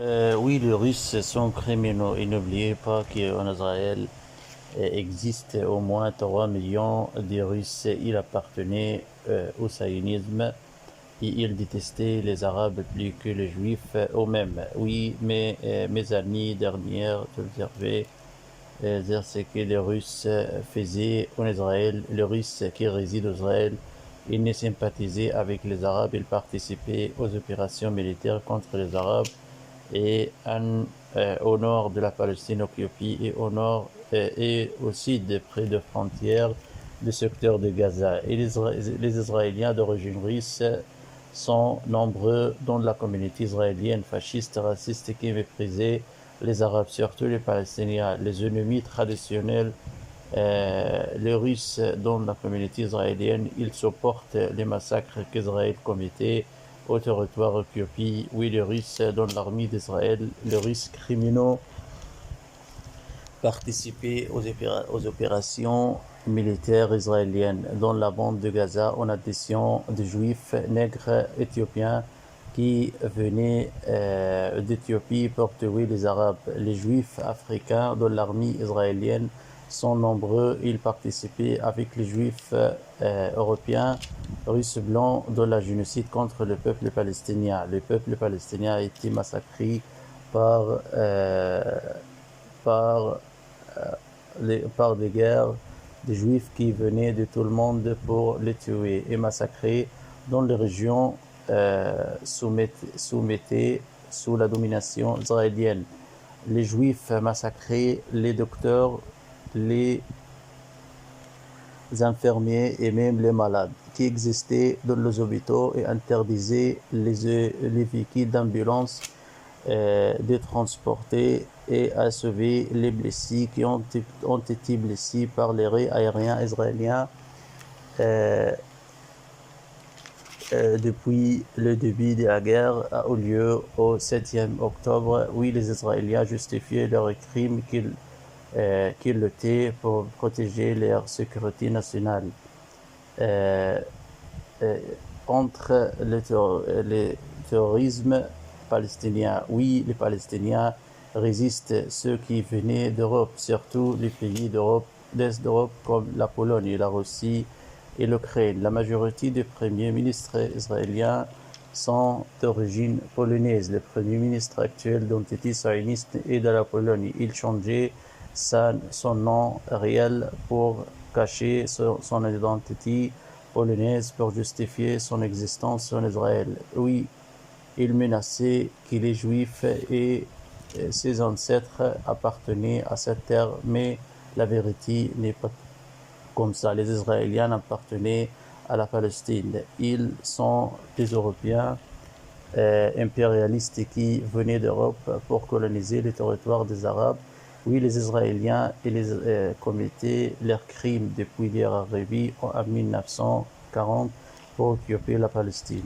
Oui, les Russes sont criminels et n'oubliez pas qu'en Israël existe au moins 3 millions de Russes. Ils appartenaient au sionisme et ils détestaient les Arabes plus que les Juifs eux-mêmes. Oui, mais mes années dernières, j'observais ce que les Russes faisaient en Israël. Les Russes qui résident en Israël, ils ne sympathisaient avec les Arabes, ils participaient aux opérations militaires contre les Arabes et au nord de la Palestine occupée et au nord et au sud, près de frontières du secteur de Gaza. Et les Israéliens d'origine russe sont nombreux dans la communauté israélienne fasciste, raciste qui méprisait les Arabes, surtout les Palestiniens, les ennemis traditionnels. Les Russes dans la communauté israélienne, ils supportent les massacres qu'Israël commettait au territoire occupé. Oui, les Russes dans l'armée d'Israël, les Russes criminels participaient aux opérations militaires israéliennes dans la bande de Gaza en addition de juifs nègres éthiopiens qui venaient d'Éthiopie pour tuer les Arabes. Les juifs africains dans l'armée israélienne sont nombreux. Ils participaient avec les juifs européens, russes blancs dans la génocide contre le peuple palestinien. Le peuple palestinien a été massacré par, euh, par par des guerres des Juifs qui venaient de tout le monde pour les tuer et massacrer dans les régions soumettées sous la domination israélienne. Les Juifs massacraient les docteurs, les infirmiers et même les malades qui existaient dans les hôpitaux et interdisaient les véhicules d'ambulance de transporter et à sauver les blessés qui ont été blessés par les raids aériens israéliens euh, depuis le début de la guerre a eu lieu au 7e octobre. Oui, les Israéliens justifiaient leurs crimes qu'ils luttaient pour protéger leur sécurité nationale. Euh, euh, Entre le terrorisme palestinien. Oui, les Palestiniens résistent ceux qui venaient d'Europe, surtout les pays d'Europe, d'Est d'Europe comme la Pologne, la Russie et l'Ukraine. La majorité des premiers ministres israéliens sont d'origine polonaise. Le premier ministre actuel d'entité sioniste est de la Pologne. Il changeait son nom réel pour cacher son identité polonaise pour justifier son existence en Israël. Oui, il menaçait que les Juifs et ses ancêtres appartenaient à cette terre, mais la vérité n'est pas comme ça. Les Israéliens appartenaient à la Palestine. Ils sont des Européens impérialistes qui venaient d'Europe pour coloniser les territoires des Arabes. Oui, les Israéliens et les commettaient leurs crimes depuis leur arrivée en 1940 pour occuper la Palestine.